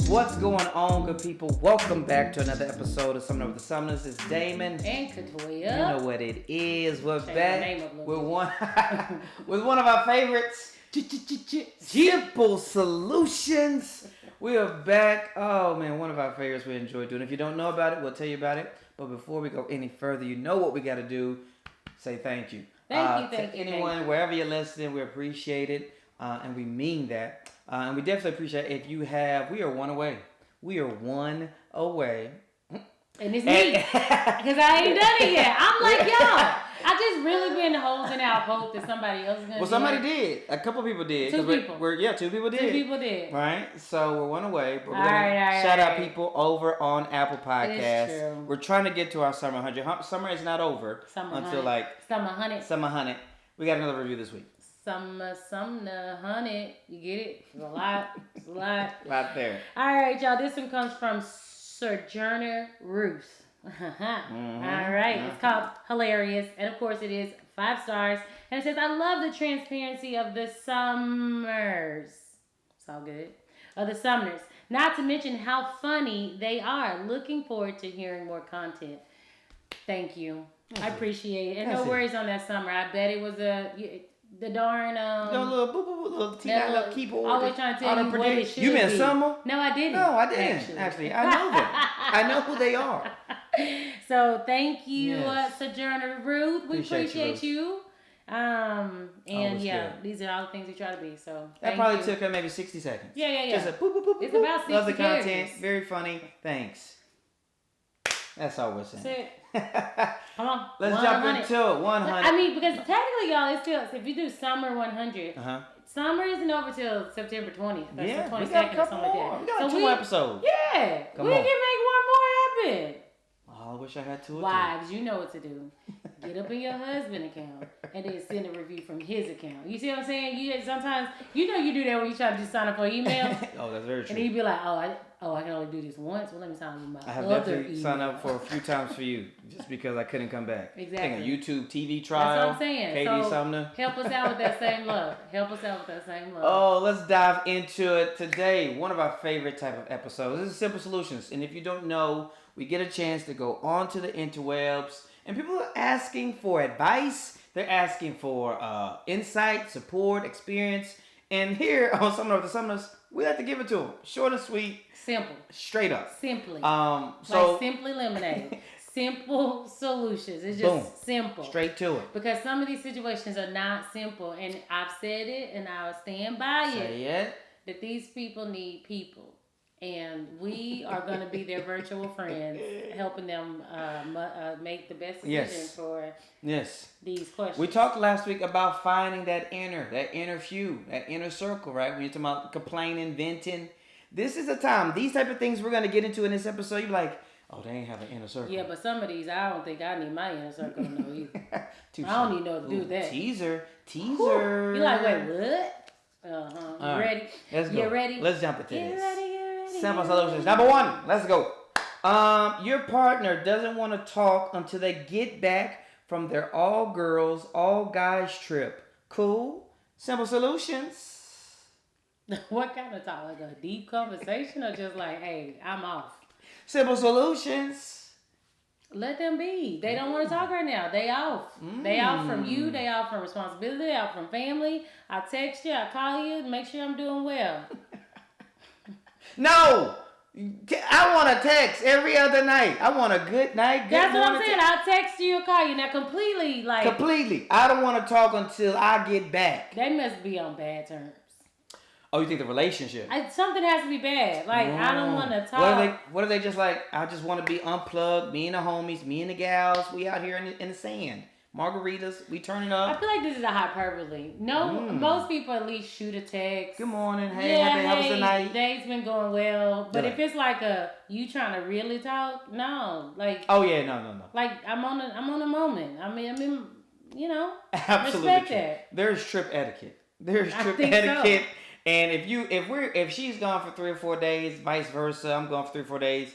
What's going on, good people? Welcome back to another episode of Summoner with the Summoners. It's Damon. And Katoya. You know what it is. We're back with one of our favorites, Simple Solutions. We are back. Oh man, one of our favorites we enjoy doing. If you don't know about it, we'll tell you about it. But before we go any further, you know what we got to do. Say thank you. Thank you, anyone, wherever you're listening, we appreciate it. And we mean that. And we definitely appreciate it. If you have, we are one away. We are one away. And it's me. Because I ain't done it yet. I'm like, y'all. I just really been holding out hope that somebody else is going to do it. Well, somebody did. A couple people did. Two people. Two people did. Two people did. Right? So we're one away. But we're all right, shout out people over on Apple Podcasts. It is true. We're trying to get to our Summer 100. Summer is not over until like Summer 100. Summer 100. We got another review this week. Summer 100. You get it? It's a lot. It's a lot. Right there. All right, y'all. This one comes from Sojourner Ruth. Mm-hmm. All right. It's called Hilarious. And of course, it is 5 stars. And it says, I love the transparency of the Summers. It's all good. Of the Summoners. Not to mention how funny they are. Looking forward to hearing more content. Thank you. I appreciate it. And no worries on that Summer. I bet it was the darn little keyboard. Always trying to tell you what it should be. You meant Summer? No, I didn't. No, I didn't. Actually, I know them. I know who they are. So thank you, Yes. Sojourner Ruth. We appreciate you. Always good. These are all the things we try to be. So that probably took her maybe 60 seconds. Yeah. Just a boop, boop, boop, It's boop. about 60 Love the content. characters. Very funny. Thanks. That's all we're saying. That's it. Come on. Let's jump into it. 100. I mean, because technically, y'all, it's still, if you do Summer 100, Summer isn't over till September 20th. Yeah, 22nd we got a or couple something like more. that. We got 2 episodes. Yeah. Come we on. can make one more happen. Oh, I wish I had 2 or 3. Wives, you know what to do. Get up in your husband's account and then send a review from his account. You see what I'm saying? Sometimes, you do that when you try to just sign up for an email. Oh, that's very true. And then you be like, I can only do this once. Well, let me sign up with my I have other definitely email. signed up for a few times for you just because I couldn't come back. Exactly. Taking a YouTube TV trial. That's what I'm saying. KD so Sumner. help us out with that same love. Oh, let's dive into it today. One of our favorite type of episodes. This is Simple Solutions. And if you don't know, we get a chance to go onto the interwebs and people are asking for advice. They're asking for insight, support, experience. And here on Summoner of the Summoners, we have to give it to them. Short and sweet. Simple. Straight up. Simply. So like Simply Lemonade. Simple solutions. It's boom, just simple. Straight to it. Because some of these situations are not simple. And I've said it and I'll stand by Say it. That these people need people. And we are going to be their virtual friends, helping them make the best decision for these questions. We talked last week about finding that inner few, that inner circle, right? When you're talking about complaining, venting. This is the time. These type of things we're going to get into in this episode. You're like, oh, they ain't have an inner circle. Yeah, but some of these, I don't think I need my inner circle to know either. I don't even know what to do with that. Teaser. You're like, wait, what? Right. Ready? Let's go. You ready? Let's jump into Get this. ready. Simple Solutions. Number 1. Let's go. Your partner doesn't want to talk until they get back from their all girls, all guys trip. Cool. Simple Solutions. What kind of talk? Like a deep conversation or just like, hey, I'm off? Simple Solutions. Let them be. They don't want to talk right now. They off. They off from you. They off from responsibility. They off from family. I text you. I call you. Make sure I'm doing well. No. I want a text every other night. I want a good night. Good That's what I'm morning saying. I'll text you or call you. Now completely. I don't want to talk until I get back. They must be on bad terms. Oh, you think the relationship? Something has to be bad. I don't want to talk. What are they just like? I just want to be unplugged. Me and the homies, me and the gals. We out here in the sand. Margaritas. We turning up. I feel like this is a hyperbole. No, most people at least shoot a text. Good morning. Hey, how was the night? Day's been going well. But if it's like you trying to really talk, no. Oh yeah, no. Like I'm on a moment. I mean, absolutely. Respect that. There's trip etiquette. There's trip etiquette. So. And if she's gone for 3 or 4 days, vice versa, I'm gone for 3 or 4 days.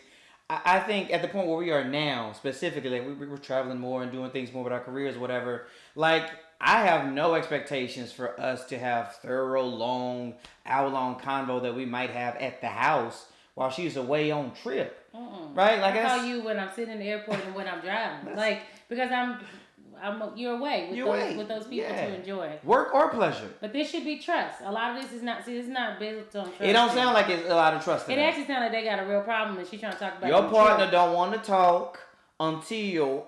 I think at the point where we are now, specifically, like we're traveling more and doing things more with our careers, whatever. Like I have no expectations for us to have thorough, long, hour-long convo that we might have at the house. while she's away on trip. Right? Like I call you when I'm sitting in the airport and when I'm driving. Like, because you're away with those people to enjoy. Work or pleasure. But this should be trust. A lot of this is not, it's not built on trust. It don't sound like it's a lot of trust. It actually sounds like they got a real problem and she's trying to talk about your partner don't want to talk until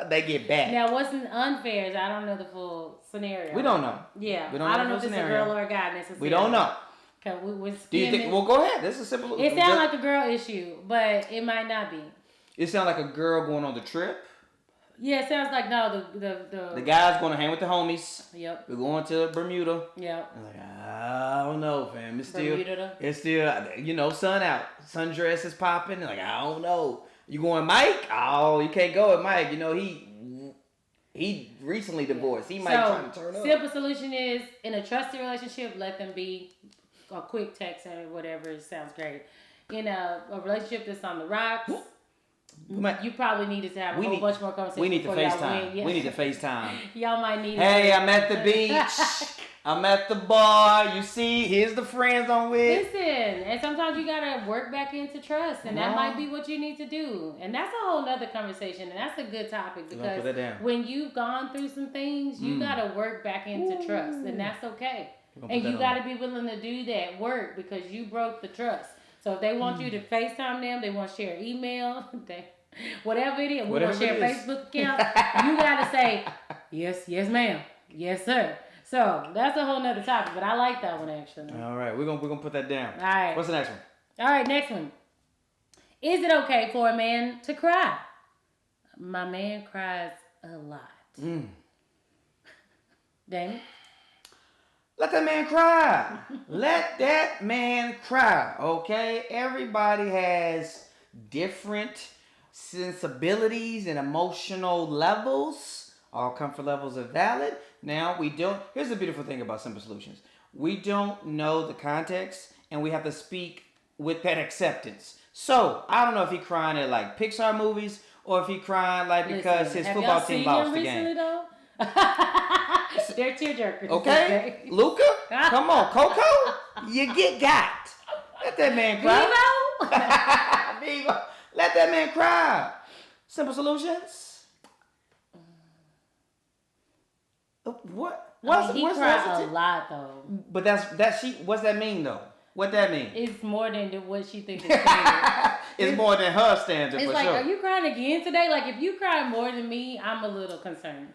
they get back. Now, what's unfair is I don't know the full scenario. We don't know. Yeah. We don't I know don't know if it's a girl or a guy necessarily. We don't know. Okay, do you think? Well, go ahead. This is simple. It sounds like a girl issue, but it might not be. It sounds like a girl going on the trip. Yeah, it sounds like the guy's going to hang with the homies. Yep. We're going to Bermuda. Yep. I'm like, I don't know, fam. It's Bermuda. still, sun out. Sundress is popping. Like, I don't know. You going Mike? Oh, you can't go with Mike. He recently divorced. He might try to turn up. Simple solution is, in a trusted relationship, let them be a quick text or whatever. It sounds great. In a relationship that's on the rocks, you probably needed to have a whole bunch more conversation. We need to FaceTime. We need to FaceTime. Y'all might need Hey, I'm at the beach. I'm at the bar. You see, here's the friends I'm with. Listen, and sometimes you gotta work back into trust, and that might be what you need to do. And that's a whole nother conversation, and that's a good topic because when you've gone through some things, you gotta work back into trust, and that's okay. And you gotta be willing to do that work because you broke the trust. So if they want you to FaceTime them, they want to share email, whatever it is, we want to share a Facebook account, you gotta say, yes, ma'am, yes, sir. So that's a whole nother topic, but I like that one actually. All right, we're gonna put that down. All right. What's the next one? All right, next one. Is it okay for a man to cry? My man cries a lot. Damon? Let that man cry. Let that man cry. Okay? Everybody has different sensibilities and emotional levels. All comfort levels are valid. Now, here's the beautiful thing about Simple Solutions. We don't know the context, and we have to speak with that acceptance. So, I don't know if he crying at like Pixar movies, or if he crying like because his football team lost the game. Though? They're tearjerkers. Okay? Luca? Come on. Coco? You got. Let that man cry. Vivo. Let that man cry. Simple Solutions. What? He cries a lot though. But what's that mean though? What that mean? It's more than what she thinks it's standard. It's more than her standard for sure. It's like, are you crying again today? Like if you cry more than me, I'm a little concerned.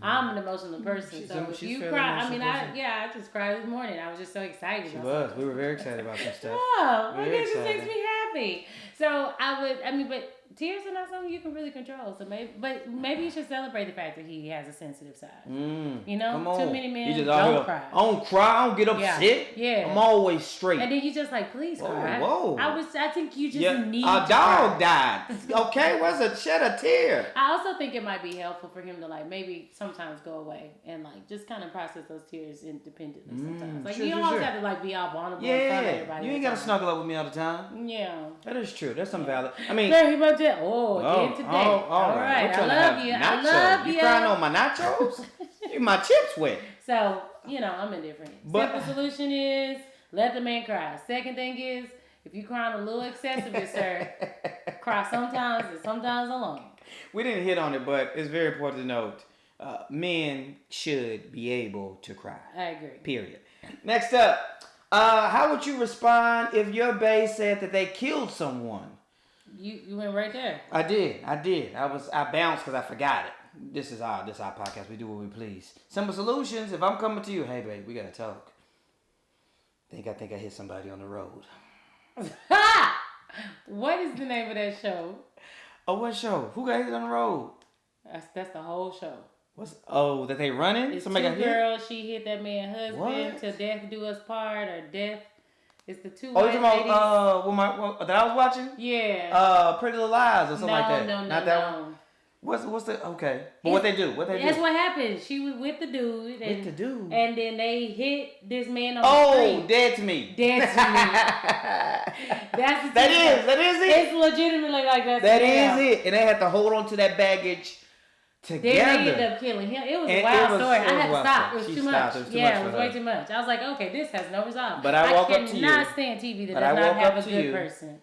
I'm an emotional person, so if you cry, I just cried this morning. I was just so excited. We were very excited about some stuff. Oh, it just makes me happy. So but tears are not something you can really control. So maybe you should celebrate the fact that he has a sensitive side. Come on. Too many men don't cry. I don't cry. I don't get upset. Yeah. I'm always straight. And then you just like, please cry. Whoa. I think you just need a to dog cry. died. Okay, shed a tear. I also think it might be helpful for him to like maybe sometimes go away and like just kind of process those tears independently sometimes. Like you don't always have to like be all vulnerable in front of everybody. You ain't gotta snuggle up with me all the time. Yeah. That is true. That's something valid. I mean, he about to, again today. All right. I love you. I love you. You crying on my nachos? My chips wet. So, I'm indifferent. Simple solution is let the man cry. Second thing is, if you crying a little excessively, sir, cry sometimes and sometimes alone. We didn't hit on it, but it's very important to note, men should be able to cry. I agree. Period. Next up, how would you respond if your bae said that they killed someone? You went right there. I did. I bounced because I forgot it. This is our podcast. We do what we please. Simple Solutions. If I'm coming to you, hey babe, we gotta talk. I think I hit somebody on the road. What is the name of that show? Oh, what show? Who got hit on the road? That's the whole show. That they running? It's Somebody got hit? girls. She hit that man husband till death do us part or death. It's the two. Oh, you talking about that I was watching? Yeah. Pretty Little Lies or something like that. No, not that one. What's the okay? But what they do? That's what happened. She was with the dude. And then they hit this man on the street. Oh, dead to me. Dead to me. That's the that is it. It's legitimately like that. That is it. And they had to hold on to that baggage together. Then they ended up killing him. It was a wild story. I had to stop. It was too much. It was way too much. I was like, okay, this has no resolve. But I woke up to you. cannot stand TV that does not have a good person.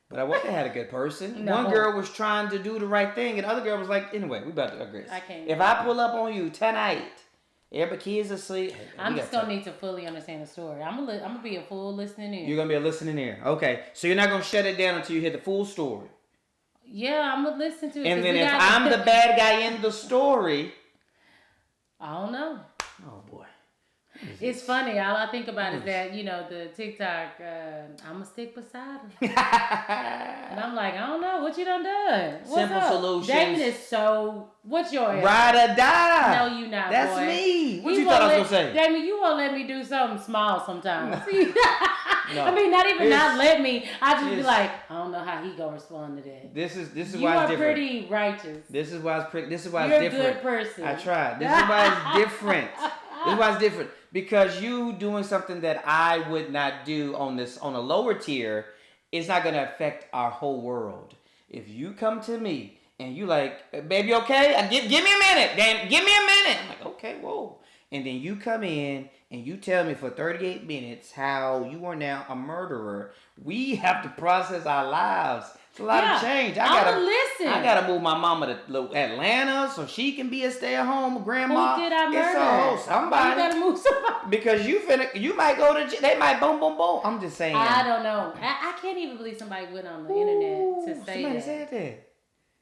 But I wish they had a good person. No. One girl was trying to do the right thing, and the other girl was like, anyway, we about to digress. I can't. If I pull up on you tonight, every kid's asleep. I'm just going to need to fully understand the story. I'm going to be a full listening ear. You're going to be a listening ear. Okay. So you're not going to shut it down until you hear the full story. Yeah, I'm going to listen to it. And then if I'm the bad guy in the story. I don't know. Oh, boy. It's funny. All I think about is that, the TikTok, I'm going to stick beside her. And I'm like, I don't know. What you done? What's Simple up? solutions. Damon is so... What's your answer? Ride or die. No, you not, That's boy. me. What you thought I was going to say? Damon, you won't let me do something small sometimes. No. I mean, not even not let me. I just be like, I don't know how he going to respond to that. This is why it's different. You are pretty righteous. This is why it's different. You're a good person. I tried. This is why it's different. This is why it's different. Because you doing something that I would not do on a lower tier, it's not going to affect our whole world. If you come to me and you like, baby, okay? Give me a minute. Damn, give me a minute. I'm like, okay, whoa. And then you come in and you tell me for 38 minutes how you are now a murderer. We have to process our lives. It's a lot of change. I gotta move my mama to Atlanta so she can be a stay-at-home grandma. Who did I murder? It's somebody. You gotta move somebody. Because you might go to they might boom boom boom. I'm just saying. I don't know. I can't even believe somebody went on the internet to say somebody that. said that.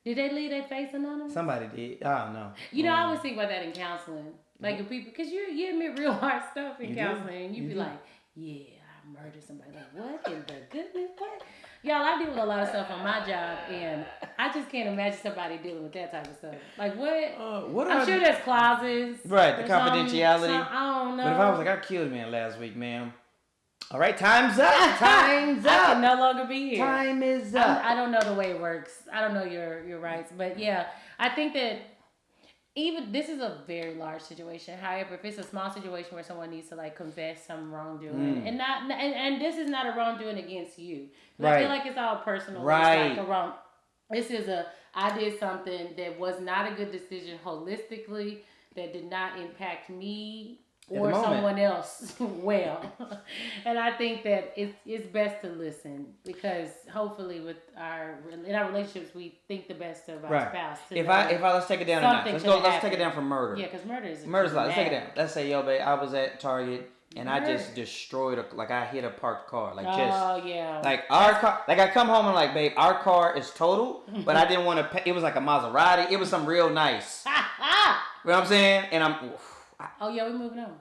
Did they leave their face anonymous? Somebody did. I don't know. I always think about that in counseling. Like if people, because you admit real hard stuff in counseling, and you be like, yeah, I murdered somebody. Like, what in the goodness? What? Y'all, I deal with a lot of stuff on my job, and I just can't imagine somebody dealing with that type of stuff. Like, what? I'm sure there's clauses. Right, the confidentiality. I don't know. But if I was like, I killed a man last week, ma'am. All right, time's up. Time's up. I can no longer be here. Time is up. I don't know the way it works. I don't know your rights. But yeah, I think that even this is a very large situation. However, if it's a small situation where someone needs to like confess some wrongdoing, and this is not a wrongdoing against you, right. I feel like it's all personal. Right. It's like this is I did something that was not a good decision holistically, that did not impact me or someone else well. And I think that it's best to listen, because hopefully in our relationships we think the best of our spouse. If I let's take it down a notch. Let's take it down from murder. Yeah, because murder's let's take it down. Let's say, yo, babe, I was at Target and I just destroyed I hit a parked car. Like our car, like I come home and like, babe, our car is total, but I didn't want to pay. It was like a Maserati. It was something real nice. You know what I'm saying? And oh yeah, we're moving on.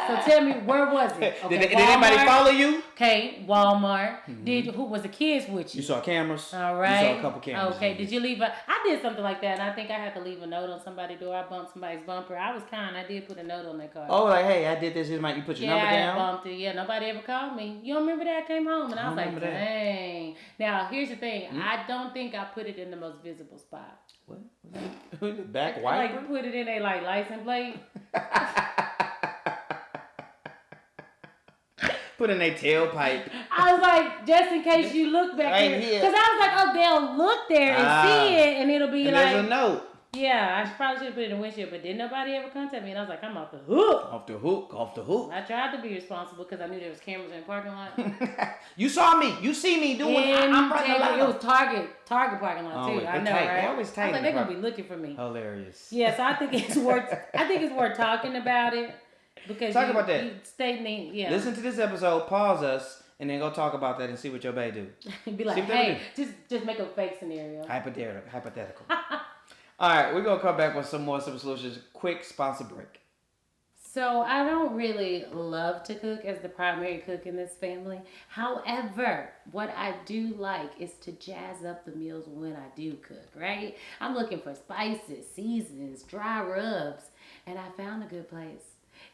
So tell me, where was it? Okay, did anybody follow you? Okay, Walmart. Mm-hmm. Who was the kids with you? You saw cameras. All right. You saw a couple cameras. Okay. Did you leave I did something like that, and I think I had to leave a note on somebody's door. I bumped somebody's bumper. I was kind. I did put a note on their car. Oh, like, hey, I did this. You put your number down. Yeah, I bumped it. Yeah, nobody ever called me. You don't remember that? I came home and I was like, dang. Now here's the thing. Mm-hmm. I don't think I put it in the most visible spot. What? Back wiper? Like put it in a license plate. Put in a tailpipe. I was like, just in case you look back there. Because I was like, oh, they'll look there and see it, and it'll be there's a note. Yeah, I probably should have put it in the windshield, but didn't nobody ever contact me? And I was like, I'm off the hook. Off the hook. I tried to be responsible because I knew there was cameras in the parking lot. You saw me. You see me doing I'm running it was Target parking lot too. I know, tight. right? They always tight. I was like, they're gonna be looking for me. Hilarious. Yeah, so I think it's worth talking about it. Because talk about that. Yeah. Listen to this episode, pause us, and then go talk about that and see what your bae do. Be like, hey, just make a fake scenario. Hypothetical. All right, we're going to come back with some more Simple Solutions. Quick sponsor break. So I don't really love to cook as the primary cook in this family. However, what I do like is to jazz up the meals when I do cook, right? I'm looking for spices, seasonings, dry rubs, and I found a good place.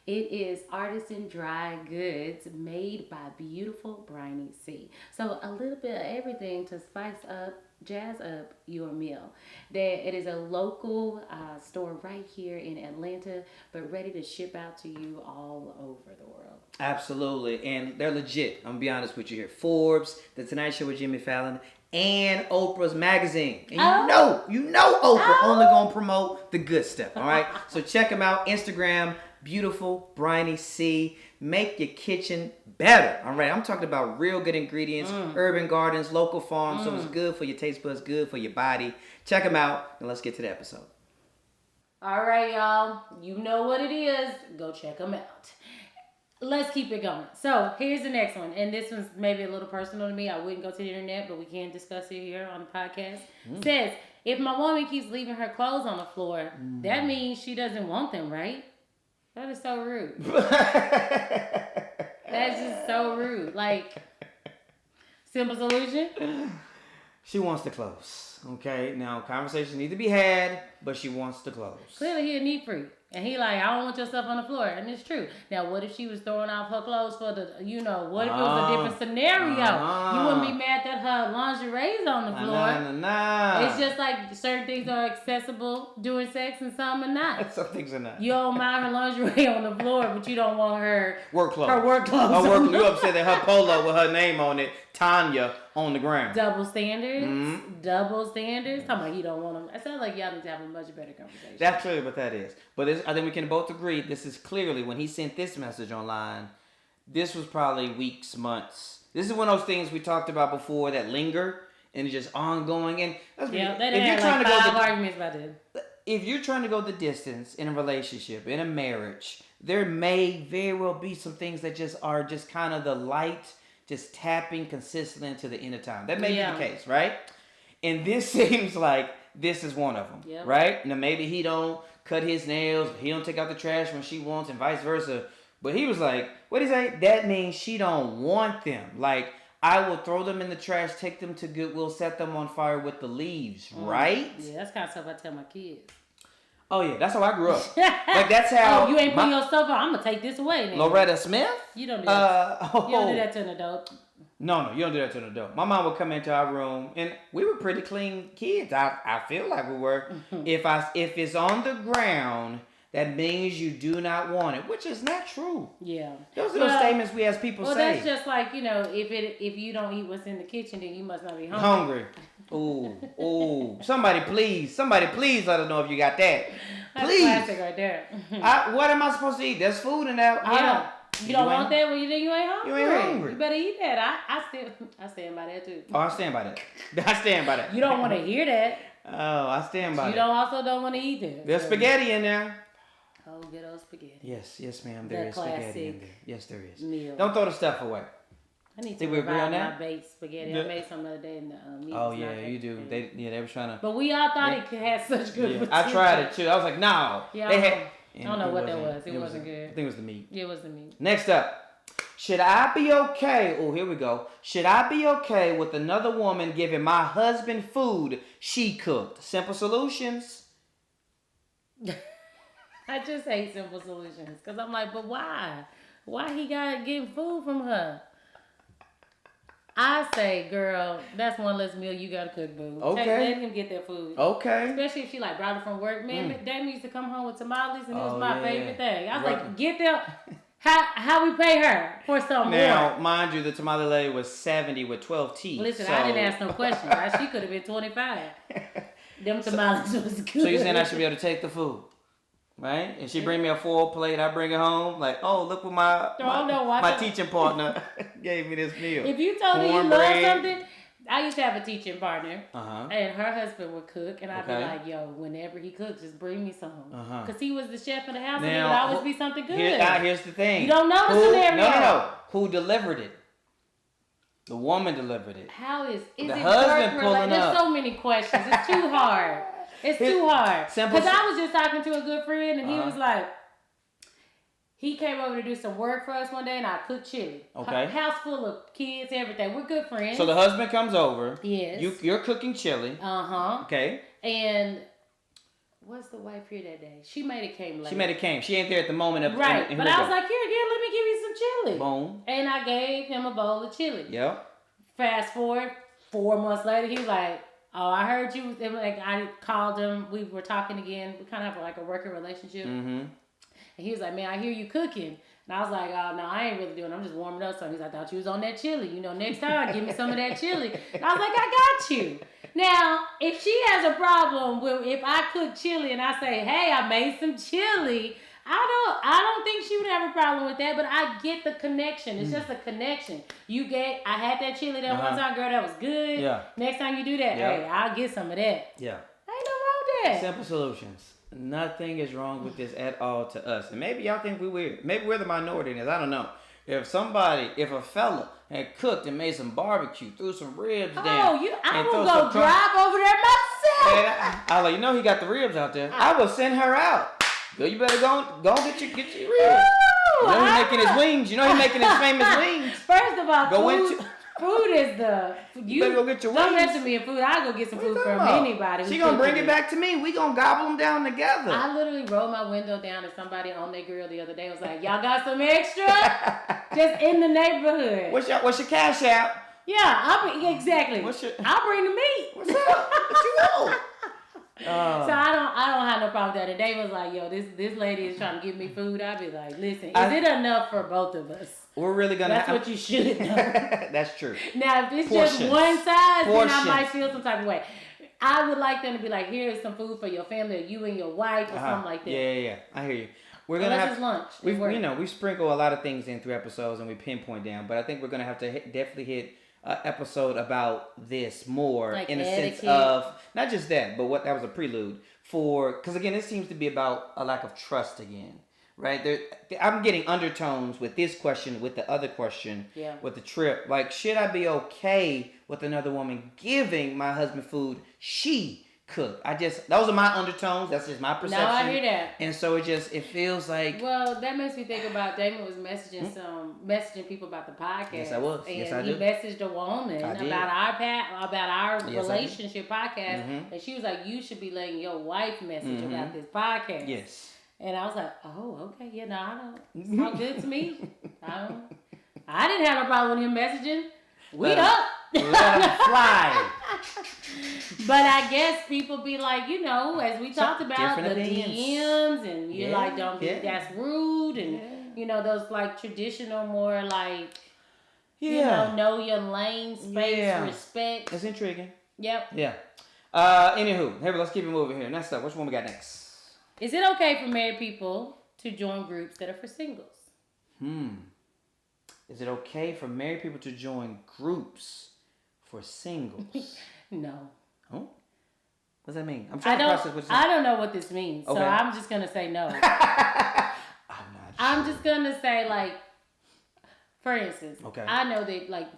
It is Artisan Dry Goods made by beautiful Briny C. So a little bit of everything to spice up, jazz up your meal. It is a local store right here in Atlanta, but ready to ship out to you all over the world. Absolutely. And they're legit. I'm going to be honest with you here. Forbes, The Tonight Show with Jimmy Fallon, and Oprah's magazine. And you know Oprah only gonna promote the good stuff. All right. So check them out. Instagram, beautiful Bryony C. Make your kitchen better. All right. I'm talking about real good ingredients, urban gardens, local farms. So it's good for your taste buds, good for your body. Check them out, and let's get to the episode. All right, y'all. You know what it is. Go check them out. Let's keep it going. So here's the next one. And this one's maybe a little personal to me. I wouldn't go to the internet, but we can discuss it here on the podcast. Says, if my woman keeps leaving her clothes on the floor, that means she doesn't want them, right? That is so rude. That's just so rude. Like, simple solution? She wants the clothes. Okay? Now, conversations need to be had, but she wants the clothes. Clearly, he a neat freak. And he like, I don't want your stuff on the floor. And it's true. Now, what if she was throwing off her clothes for the, what if it was a different scenario? You wouldn't be mad that her lingerie's on the floor. Nah. It's just like certain things are accessible during sex and some are not. Some things are not. You don't mind her lingerie on the floor, but you don't want her work clothes. Her work clothes. You upset that her polo with her name on it, Tanya, on the ground. Double standards. Double standards. Talking about you don't want them. It sounds like y'all need to have a much better conversation. That's clearly what that is. But I think we can both agree this is clearly, when he sent this message online, this was probably weeks, months. This is one of those things we talked about before that linger and just ongoing. And they had like 5 arguments about this. If you're trying to go the distance in a relationship, in a marriage, there may very well be some things that just are just kind of the light, just tapping consistently into the inner time. That may be the case, right? And this seems like this is one of them, right? Now, maybe he don't cut his nails, he don't take out the trash when she wants, and vice versa. But he was like, what did he say? That means she don't want them. Like, I will throw them in the trash, take them to Goodwill, set them on fire with the leaves, right? Yeah, that's kind of stuff I tell my kids. Oh, yeah, that's how I grew up. Like, that's how... Oh, you ain't putting your stuff on. I'm going to take this away then. Loretta Smith? You don't do that. You don't do that to an adult. No, you don't do that to an adult. My mom would come into our room, and we were pretty clean kids. I feel like we were. If it's on the ground, that means you do not want it, which is not true. Yeah. Those are those statements we as people say. Well, that's just like, if you don't eat what's in the kitchen, then you must not be hungry. Ooh. Somebody please let us know if you got that. Please. That's classic right there. What am I supposed to eat? There's food in there. You don't want that when you think you ain't hungry? You ain't hungry. You better eat that. I stand by that too. Oh, I stand by that. You don't want to hear that. Oh, I stand by that. You don't want to eat that. There's spaghetti in there. Oh, good old spaghetti. Yes, ma'am. There is spaghetti in there. Yes, there is. Meal. Don't throw the stuff away. I need to revive my baked spaghetti. I made some the other day in the meat. Oh yeah, you do. They were trying to. But we all thought it had such good. Yeah, I tried it too. I was like, no. Yeah, I don't know what that was. It wasn't good. I think it was the meat. Yeah, it was the meat. Next up. Should I be okay? Oh, here we go. Should I be okay with another woman giving my husband food she cooked? Simple solutions. I just hate simple solutions because I'm like, but why? Why he got getting food from her? I say, girl, that's one less meal you gotta cook, boo. Okay. Let him get that food. Okay. Especially if she like brought it from work. Man, Dad used to come home with tamales and it was my favorite thing. I was like, get them. How we pay her for some more? Now, mind you, the tamale lady was 70 with 12 teeth. Listen, I didn't ask no questions. She could have been 25. Them tamales was good. So you're saying I should be able to take the food? Right? And she bring me a full plate, I bring it home. Like, oh, look what my teaching partner gave me this meal. If you told me you love something, I used to have a teaching partner, and her husband would cook, and I'd be like, yo, whenever he cooks, just bring me some. Because he was the chef of the house, and it would always be something good. Here's the thing. You don't know the scenario. No. Who delivered it? The woman delivered it. How is the husband pulling up? There's so many questions. It's too hard. Too hard. Because I was just talking to a good friend, and he was like, he came over to do some work for us one day, and I cooked chili. Okay. House full of kids, everything. We're good friends. So the husband comes over. Yes. You're cooking chili. Okay. And what's the wife here that day? She made it came later. She ain't there at the moment of right. But I was like, here, let me give you some chili. Boom. And I gave him a bowl of chili. Yep. Fast forward 4 months later, he was like, oh, I heard you. Like I called him. We were talking again. We kind of have like a working relationship. And he was like, man, I hear you cooking. And I was like, oh, no, I ain't really doing it. I'm just warming up something. He's like, I thought you was on that chili. You know, next time, give me some of that chili. And I was like, I got you. Now, if she has a problem with if I cook chili and I say, hey, I made some chili, I don't think she would have a problem with that, but I get the connection. It's just a connection. I had that chili that one time, girl, that was good. Yeah. Next time you do that, hey, I'll get some of that. Yeah. Ain't no wrong with that. Simple solutions. Nothing is wrong with this at all to us. And maybe y'all think we're weird. Maybe we're the minority in this. I don't know. If a fella had cooked and made some barbecue, threw some ribs down. I will go drive over there myself. I like, he got the ribs out there. I will send her out. Girl, you better go get your ribs. Ooh, he's making his wings. He's making his famous wings. First of all, food is you better go get your wings. Don't mention me in food. I'll go get some food from anybody. She gonna bring it back to me. We gonna gobble them down together. I literally rolled my window down and somebody on their grill the other day was like, y'all got some extra? Just in the neighborhood. What's your cash out? Yeah, exactly. I'll bring the meat. What's up? What you want? So I don't have no problem with that. And Dave was like, yo, this lady is trying to give me food. I'd be like, listen, is it enough for both of us? We're really gonna. That's what you should know. That's true. Now, if it's just one size, then I might feel some type of way. I would like them to be like, here's some food for your family, or you and your wife, or something like that. Yeah. I hear you. We're gonna have lunch. We sprinkle a lot of things in through episodes and we pinpoint down, but I think we're gonna have to definitely hit an episode about this more like in the sense of not just that, but that was a prelude because again, it seems to be about a lack of trust again. Right? I'm getting undertones with this question, with the other question, with the trip. Like, should I be okay with another woman giving my husband food she cooked? Those are my undertones. That's just my perception. No, I hear that. And so it feels like. Well, that makes me think about Damon was messaging people about the podcast. Yes, I was. And yes, I he messaged a woman about our relationship podcast, and she was like, "You should be letting your wife message about this podcast." Yes. And I was like, oh, okay, I don't. It's all good to me. I didn't have a problem with him messaging. Let him fly. But I guess people be like, as we talked about, the DMs, and you're like, don't be, that's rude, and, those like traditional more like, know your lane, space, respect. That's intriguing. Yep. Yeah. Anywho, let's keep it moving here. Next up, which one we got next? Is it okay for married people to join groups that are for singles? Is it okay for married people to join groups for singles? No. Oh? What does that mean? I'm trying to process what I don't know what this means, so I'm just going to say no. I'm just going to say, like, for instance, I know that like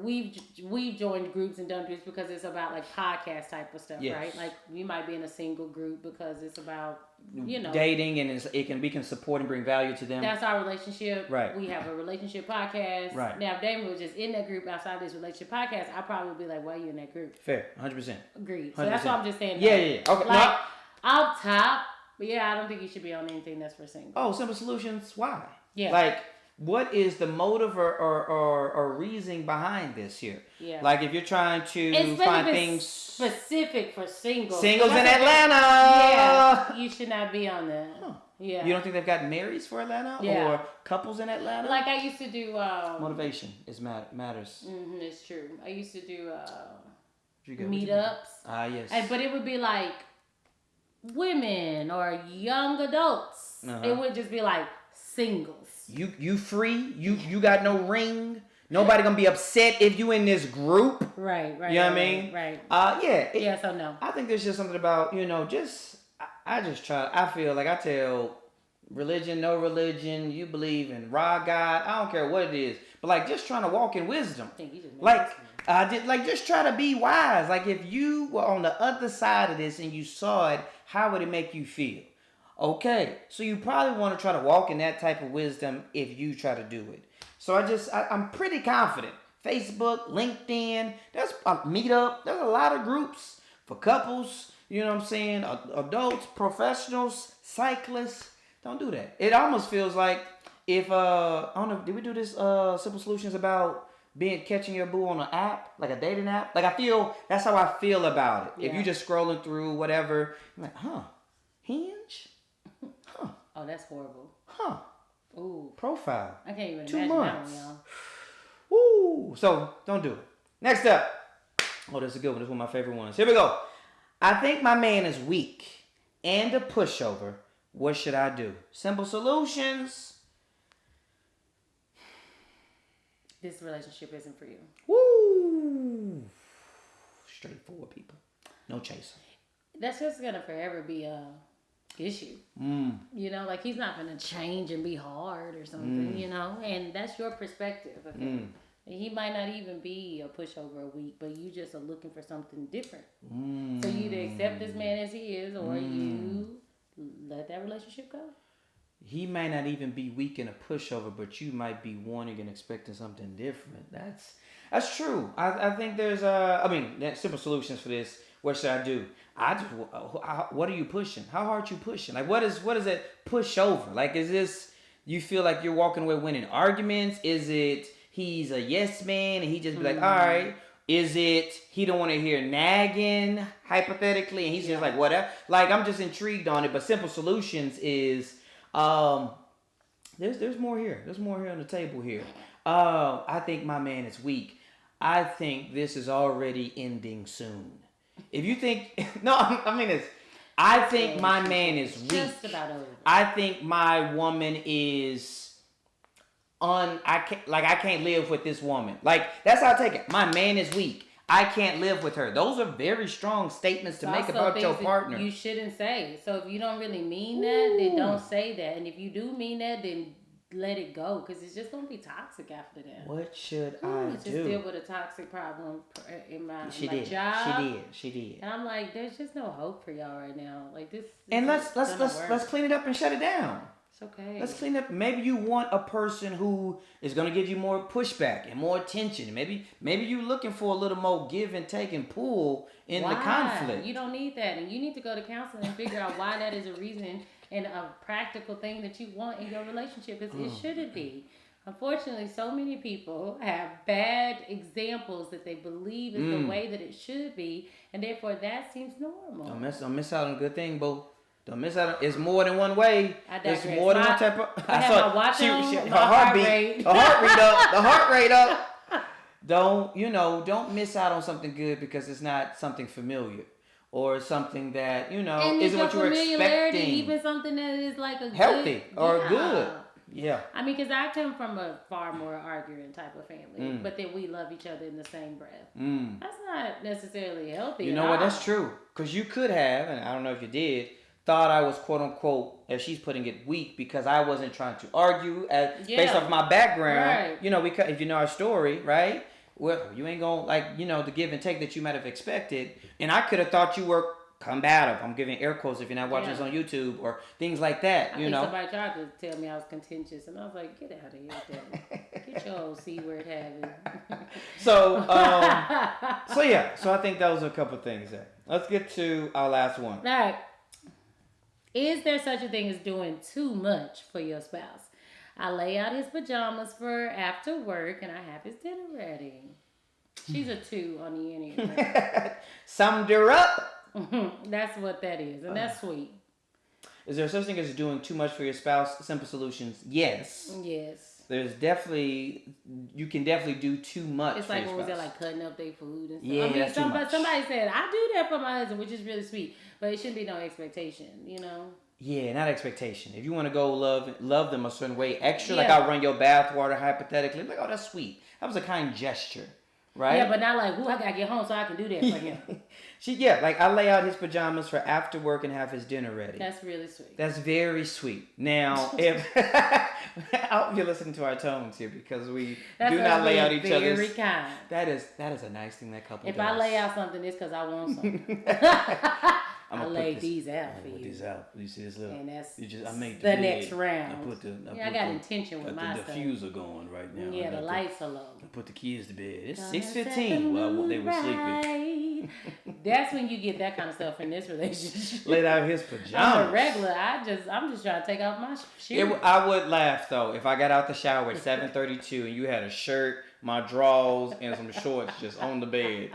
we've joined groups and done groups because it's about like podcast type of stuff, right? Like we might be in a single group because it's about dating and we can support and bring value to them. That's our relationship. Right. We have a relationship podcast. Right. Now if Damon was just in that group outside this relationship podcast, I probably would be like, why are you in that group? Fair, 100%. Agreed. So that's what I'm just saying. Yeah. Okay. Like off top, but I don't think you should be on anything that's for single. Oh, Simple Solutions. Why? Yeah. Like. What is the motive or reasoning behind this here? Yeah. Like if you're trying to find things specific for singles. Singles in Atlanta. Yeah. You should not be on that. Huh. Yeah. You don't think they've got marries for Atlanta or couples in Atlanta? Like I used to do. Motivation matters. It's true. I used to do meetups. Yes. But it would be like women or young adults. It would just be like singles. You free. You got no ring. Nobody gonna be upset if you in this group. Right. You know what I mean? Right. So no. I think there's just something about I feel like I tell religion, no religion, you believe in raw God, I don't care what it is, but like just trying to walk in wisdom. Just try to be wise. Like if you were on the other side of this and you saw it, how would it make you feel? Okay, so you probably want to try to walk in that type of wisdom if you try to do it. So I'm pretty confident. Facebook, LinkedIn, there's a meetup. There's a lot of groups for couples. You know what I'm saying? Adults, professionals, cyclists. Don't do that. It almost feels like if I don't know. Did we do this Simple Solutions about catching your boo on an app, like a dating app? Like that's how I feel about it. Yeah. If you just scrolling through whatever, you're like, Hinge. Oh, that's horrible. Huh. Ooh. Profile. I can't even 2 imagine months. that one, y'all. Woo. So, don't do it. Next up. Oh, this is a good one. This is one of my favorite ones. Here we go. I think my man is weak and a pushover. What should I do? Simple solutions. This relationship isn't for you. Woo. Straightforward, people. No chasing. That's just gonna forever be a issue. You know, like he's not gonna change and be hard or something, you know, and that's your perspective of him. He might not even be a pushover a week, but you just are looking for something different. So you either accept this man as he is, or you let that relationship go. He might not even be weak and a pushover, but you might be wanting and expecting something different. That's true. I think there's simple solutions for this. What should I do? What are you pushing? How hard you pushing? Like what is it push over? Like is this you feel like you're walking away winning arguments? Is it he's a yes man and he just be like, all right? Is it he don't want to hear nagging hypothetically and he's just like whatever? Like I'm just intrigued on it. But simple solutions is there's more here. There's more here on the table here. I think my man is weak. I think this is already ending soon. If you think I think my man is weak. Just about over. I think my woman is I can't live with this woman. Like that's how I take it. My man is weak. I can't live with her. Those are very strong statements to make about your partner. You shouldn't say. So if you don't really mean that, then don't say that. And if you do mean that, then let it go because it's just gonna be toxic after that. What should I just do? deal with a toxic problem in my She my did. job. She did. And I'm like, there's just no hope for y'all right now. Like this. And let's clean it up and shut it down. It's okay. Let's clean up. Maybe you want a person who is gonna give you more pushback and more attention. Maybe you're looking for a little more give and take and pull in the conflict. You don't need that, and you need to go to counseling and figure out why that is a reason and a practical thing that you want in your relationship. Because it shouldn't be. Unfortunately, so many people have bad examples that they believe is the way that it should be, and therefore that seems normal. Don't miss out on a good thing, boo. Don't miss out. It's more than one way. It's more than one type of. I have my watch on, her my heart rate. Her heart rate up. The heart rate up. Don't miss out on something good because it's not something familiar or something that and isn't what you were expecting. Even something that is like a healthy good, or good. Yeah. I mean, because I come from a far more arguing type of family, but then we love each other in the same breath. That's not necessarily healthy. You know what? That's true. Because you could have, and I don't know if you did, thought I was quote unquote, as she's putting it, weak because I wasn't trying to argue based off my background. Right. If you know our story, right? Well, you ain't gonna the give and take that you might have expected, and I could have thought you were combative. I'm giving air quotes if you're not watching this on YouTube or things like that. I think somebody tried to tell me I was contentious, and I was like, "Get out of here with that! Get your old C word habit." So I think those are a couple of things there. Let's get to our last one. All right. Is there such a thing as doing too much for your spouse? I lay out his pajamas for after work, and I have his dinner ready. She's a 2 on the Enneagram. Summed her up. That's what that is, and that's sweet. Is there such thing as doing too much for your spouse? Simple solutions, yes. Yes. You can definitely do too much. It's like, what was that, like cutting up their food and stuff? Yeah, that's too much. Somebody said, I do that for my husband, which is really sweet, but it shouldn't be no expectation, Yeah, not expectation. If you want to go love them a certain way, extra, like I'll run your bath water hypothetically, like, oh, that's sweet. That was a kind gesture. Right? Yeah, but not like, I gotta get home so I can do that for him. I lay out his pajamas for after work and have his dinner ready. That's really sweet. That's very sweet. Now, if I hope you're listening to our tones here because we do not lay out each other's. Very kind. That is a nice thing that couple does. If I lay out something, it's because I want something. I laid these out for you. These out. You see this little? And that's I made the next round. I got intention with my stuff. The diffuser going right now. Yeah, the lights are low. I put the kids to bed. It's 6:15. Well, they were sleeping. That's when you get that kind of stuff in this relationship. Laid out his pajamas. On a regular, I'm just trying to take off my shoes. I would laugh though if I got out the shower at 7:32 and you had a shirt, my drawers, and some shorts just on the bed.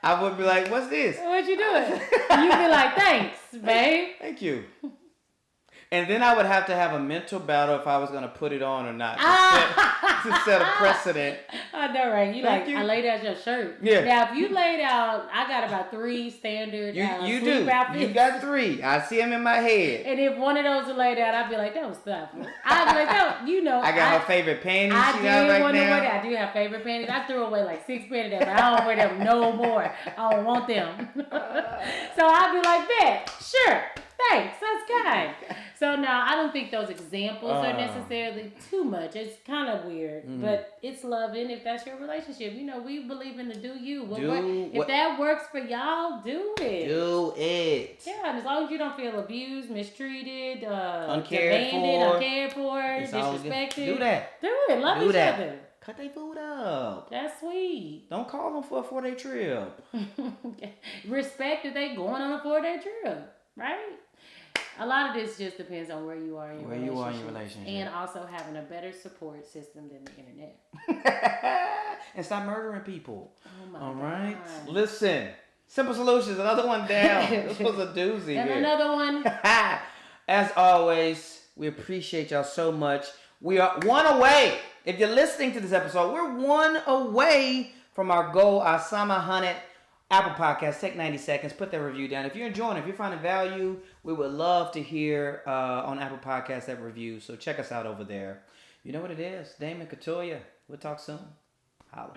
I would be like, "What's this? What you doing?" You'd be like, "Thanks, babe. Thank you." And then I would have to have a mental battle if I was going to put it on or not to set a precedent. I know, right? I laid out your shirt. Yeah. Now, if you laid out, I got about 3 standard You sleep do. outfits. You got 3. I see them in my head. And if one of those are laid out, I'd be like, that was thoughtful. I'd be like, that, you know. I got her favorite panties I she got right want to now. wear that. I do have favorite panties. I threw away like 6 panties, but I don't wear them no more. I don't want them. So I'd be like, that. Sure. Thanks. That's kind. So now I don't think those examples are necessarily too much. It's kind of weird, but it's loving if that's your relationship. You know, we believe in the do you. If that works for y'all, do it. Do it. Yeah, and as long as you don't feel abused, mistreated, uncared for, disrespected. Do that. Do it. Love each other. Cut their food up. That's sweet. Don't call them for a 4-day trip. Respect that they going on a 4-day trip, right? A lot of this just depends on where you are in your relationship. And also having a better support system than the internet. And stop murdering people. Oh my All right? God. Listen. Simple Solutions, another one down. This was a doozy. And another one. As always, we appreciate y'all so much. We are 1 away. If you're listening to this episode, we're 1 away from our goal, our Summer 100 Apple Podcast. Take 90 seconds, put that review down. If you're enjoying it, if you're finding value, we would love to hear on Apple Podcasts that review. So check us out over there. You know what it is. Damon Katoya. We'll talk soon. Holla.